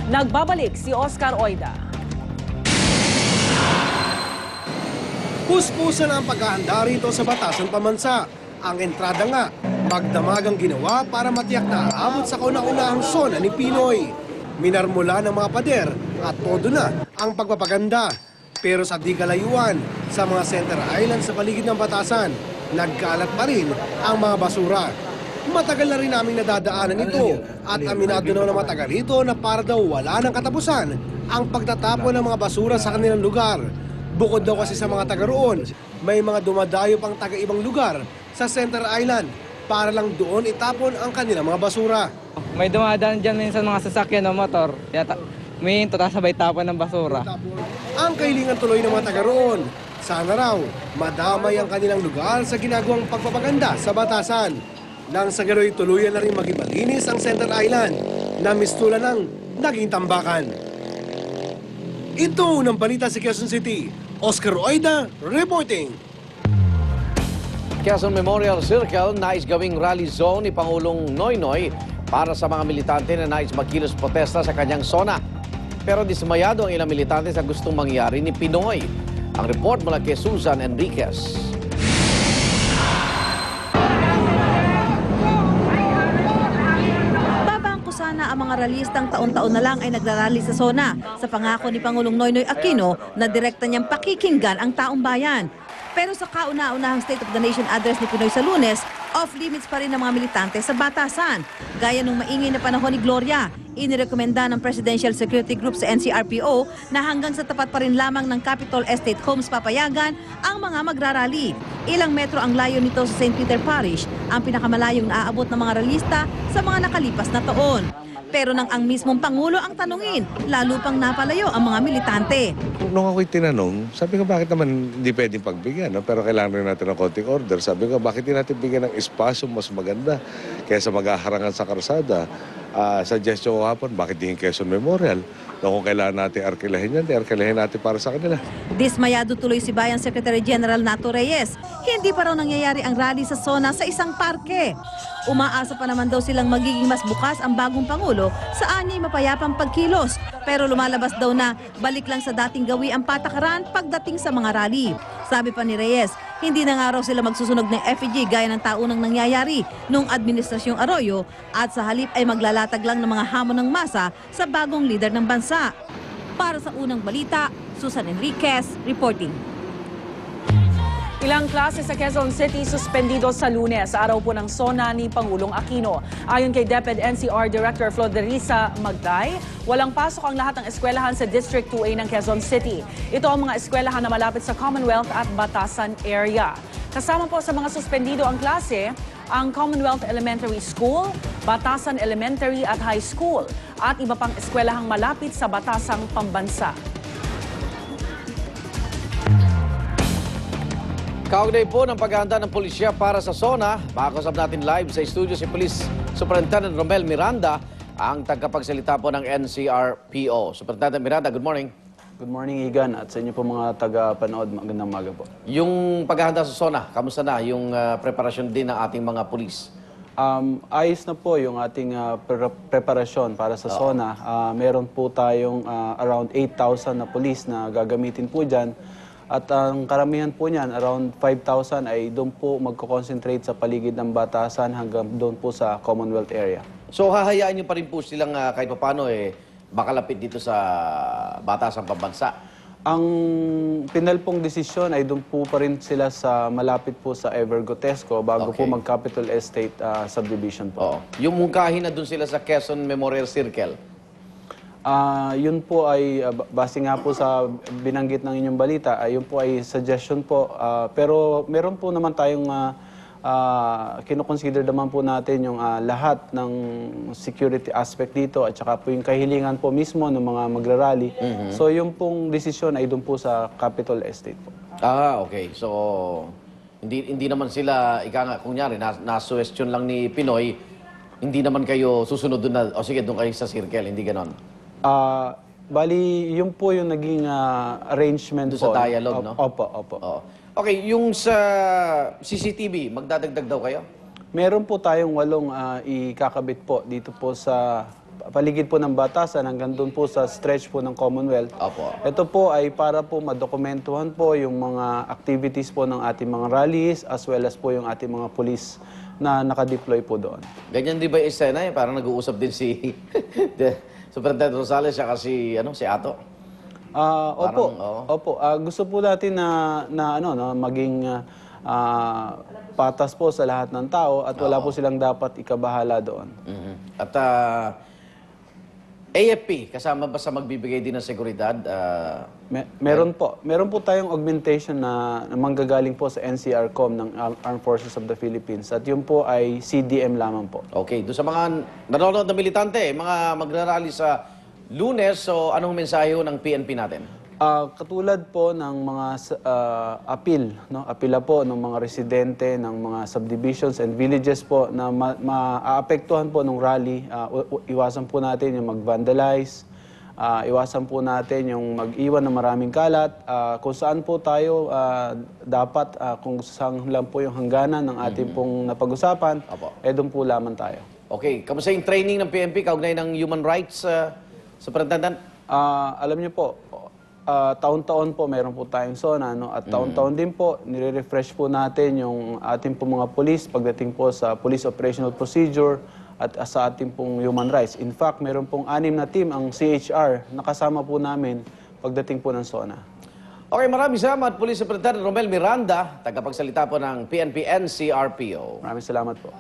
Nagbabalik si Oscar Oida. Puspusan ang paghahanda rito sa Batasan Pambansa. Ang entrada nga, magdamagang ginawa para matiyak na aabot sa kauna-unahang zona ni Pinoy. Minarmula ng mga pader at todo na ang pagpapaganda. Pero sa di kalayuan, sa mga center island sa paligid ng Batasan, nagkalat pa rin ang mga basura. Matagal na rin namin nadadaanan ito at aminado na ng mga taga rito na para daw wala ng katapusan ang pagtatapon ng mga basura sa kanilang lugar. Bukod daw kasi sa mga taga roon, may mga dumadayo pang taga-ibang lugar sa Center Island para lang doon itapon ang kanilang mga basura. May dumadaan dyan minsan mga sasakyan o motor. May sabay tapon ng basura. Ang kahilingan tuloy ng mga taga roon, sana raw madamay ang kanilang lugar sa ginagawang pagpapaganda sa Batasan. Nang sa gano'y tuluyan na rin maging malinis ang Center Island na mistula ng naging tambakan. Ito ng balita sa Quezon City, Oscar Oida reporting. Quezon Memorial Circle nais gawing rally zone ni Pangulong Noynoy para sa mga militante na nais magkilos protesta sa kanyang zona. Pero dismayado ang ilang militante sa gustong mangyari ni Pinoy. Ang report mula kay Susan Enriquez. Sana ang mga ralistang taon-taon na lang ay nagrarally sa zona sa pangako ni Pangulong Noynoy Aquino na direkta niyang pakikinggan ang taong bayan. Pero sa kauna-unahang State of the Nation address ni Pinoy sa Lunes, off-limits pa rin ang mga militante sa Batasan. Gaya nung maingay na panahon ni Gloria, inirekomenda ng Presidential Security Group sa NCRPO na hanggang sa tapat pa rin lamang ng Capitol Estate Homes papayagan ang mga magrarally. Ilang metro ang layo nito sa St. Peter Parish, ang pinakamalayong naaabot ng mga ralista sa mga nakalipas na taon. Pero nang ang mismong Pangulo ang tanungin, lalo pang napalayo ang mga militante. Nung ako'y tinanong, sabi ko bakit naman hindi pwedeng pagbigyan, no? Pero kailangan rin natin ng konting order. Sabi ko bakit hindi natin bigyan ng espasyo mas maganda kaysa maghaharangan sa karsada. Suggestion ko hapon, bakit di yung Quezon Memorial? No, kung kailangan natin arkilahin yan, arkilahin natin para sa kanila. Dismayado tuloy si Bayan Secretary General Nato Reyes. Hindi pa raw nangyayari ang rally sa zona sa isang parke. Umaasa pa naman daw silang magiging mas bukas ang bagong Pangulo sa anyay mapayapang pagkilos. Pero lumalabas daw na balik lang sa dating gawi ang patakaran pagdating sa mga rally. Sabi pa ni Reyes, hindi na nga raw sila magsusunog ng effigy gaya ng taunang nangyayari nung Administrasyong Arroyo at sa halip ay maglalatag lang ng mga hamon ng masa sa bagong leader ng bansa. Para sa unang balita, Susan Enriquez, reporting. Ilang klase sa Quezon City suspendido sa Lunes, araw po ng SONA ni Pangulong Aquino. Ayon kay DepEd NCR Director Floderisa Magday, walang pasok ang lahat ng eskwelahan sa District 2A ng Quezon City. Ito ang mga eskwelahan na malapit sa Commonwealth at Batasan area. Kasama po sa mga suspendido ang klase, ang Commonwealth Elementary School, Batasan Elementary at High School, at iba pang eskwelahang malapit sa Batasang Pambansa. Kaugnay po ng paghahanda ng pulisya para sa SONA, makakasap natin live sa studio si Police Superintendent Romel Miranda, ang tagapagsalita po ng NCRPO. Superintendent Miranda, good morning. Good morning, Igan, at sa inyo po mga taga-panood, magandang umaga po. Yung paghahanda sa SONA, kamusta na yung preparasyon din ng ating mga pulis? Ayos na po yung ating preparasyon para sa SONA. Meron po tayong around 8,000 na pulis na gagamitin po dyan. At ang karamihan po niyan, around 5,000 ay doon po magko-concentrate sa paligid ng Batasan hanggang doon po sa Commonwealth area. So hahayaan niyo pa rin po silang kahit paano makalapit dito sa Batasang Pambansa? Ang pinal pong desisyon ay doon po pa rin sila sa malapit po sa Evergotesco bago po mag-Capitol Estate subdivision po. Oo. Yung mungkahin na doon sila sa Quezon Memorial Circle? Yun po ay, base nga po sa binanggit ng inyong balita, yun po ay suggestion po. Pero meron po naman tayong kinoconsider naman po natin yung lahat ng security aspect dito at saka po yung kahilingan po mismo ng mga magrarally. So yung pong desisyon ay doon po sa Capitol Estate po. Okay. So hindi naman sila, kunyari, na-suwestiyon lang ni Pinoy, hindi naman kayo susunod doon na, sige, doon kayo sa circle, hindi ganon? Bali, yun po yung naging arrangement doon po. Sa dialogue, no? Opo. Okay, yung sa CCTV, magdadagdag daw kayo? Meron po tayong 8 ikakabit po dito po sa paligid po ng batasan hanggang doon po sa stretch po ng Commonwealth. Opo. Ito po ay para po madokumentuhan po yung mga activities po ng ating mga rallies as well as po yung ating mga police na nakadeploy po doon. Ganyan di ba yung eksena? Parang nag-uusap din si Superintendent Rosales siya kasi si Ato. Opo. oo. Opo. Gusto po natin na maging patas po sa lahat ng tao at wala po silang dapat ikabahala doon. Mhm. At AFP, kasama ba sa magbibigay din ng seguridad? Meron po. Meron po tayong augmentation na manggagaling po sa NCRCOM ng Armed Forces of the Philippines. At yun po ay CDM lamang po. Okay, doon sa mga nanonood na militante, mga magrarally sa Lunes, so anong mensahe ng PNP natin? Katulad po ng mga apila po ng mga residente ng mga subdivisions and villages po na maaapektuhan po ng rally, iwasan po natin yung mag-vandalize, iwasan po natin yung mag-iwan ng maraming kalat, kung saan po tayo dapat, kung saan lang po yung hangganan ng ating pong napag-usapan, doon po lamang tayo. Okay, kamusta yung training ng PNP kaugnay ng human rights, Superintendent? Alam niyo po, taon-taon po meron po tayong SONA, at taon-taon din po nire-refresh po natin yung ating po mga police pagdating po sa police operational procedure at sa ating pong human rights. In fact, meron pong 6 na team ang CHR nakasama po namin pagdating po ng SONA. Okay, maraming salamat, Police Superintendent Romel Miranda, tagapagsalita po ng PNP NCRPO. Maraming salamat po.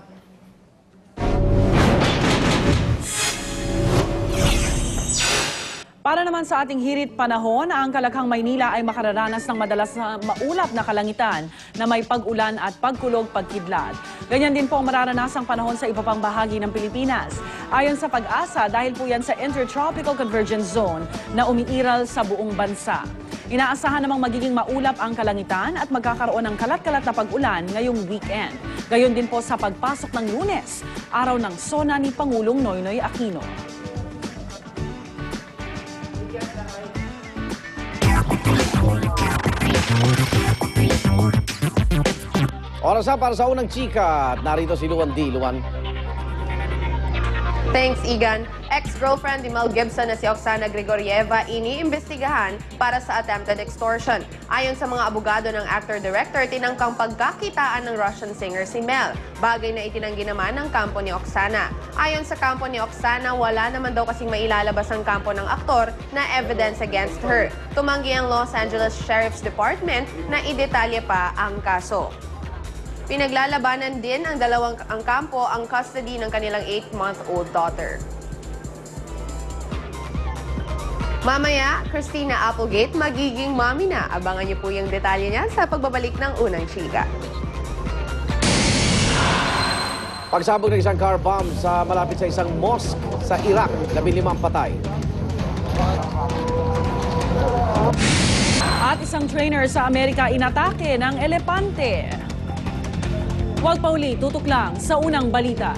Para naman sa ating hirit panahon, ang Kalakhang Maynila ay makararanas ng madalas na maulap na kalangitan na may pag-ulan at pagkulog pagkidlat. Ganyan din po ang mararanasang panahon sa iba pang bahagi ng Pilipinas. Ayon sa Pag-asa, dahil po yan sa Intertropical Convergence Zone na umiiral sa buong bansa. Inaasahan namang magiging maulap ang kalangitan at magkakaroon ng kalat-kalat na pag-ulan ngayong weekend. Gayon din po sa pagpasok ng Lunes, araw ng SONA ni Pangulong Noynoy Aquino. Oras na para sa unang chika. Narito si Luan D. Luan. Thanks, Igan. Ex-girlfriend ni Mel Gibson na si Oksana Grigorieva iniimbestigahan para sa attempted extortion. Ayon sa mga abogado ng actor-director, tinangkang pagkakitaan ng Russian singer si Mel. Bagay na itinanggi naman ng kampo ni Oksana. Ayon sa kampo ni Oksana, wala naman daw kasing mailalabas ang kampo ng aktor na evidence against her. Tumanggi ang Los Angeles Sheriff's Department na idetalye pa ang kaso. Pinaglalabanan din ang kampo ang custody ng kanilang 8-month-old daughter. Mamaya, Christina Applegate magiging mommy na. Abangan niyo po yung detalye niya sa pagbabalik ng unang chika. Pagsabog ng isang car bomb sa malapit sa isang mosque sa Iraq, 15 patay. At isang trainer sa Amerika inatake ng elepante. Huwag pa uli, tutok lang sa unang balita.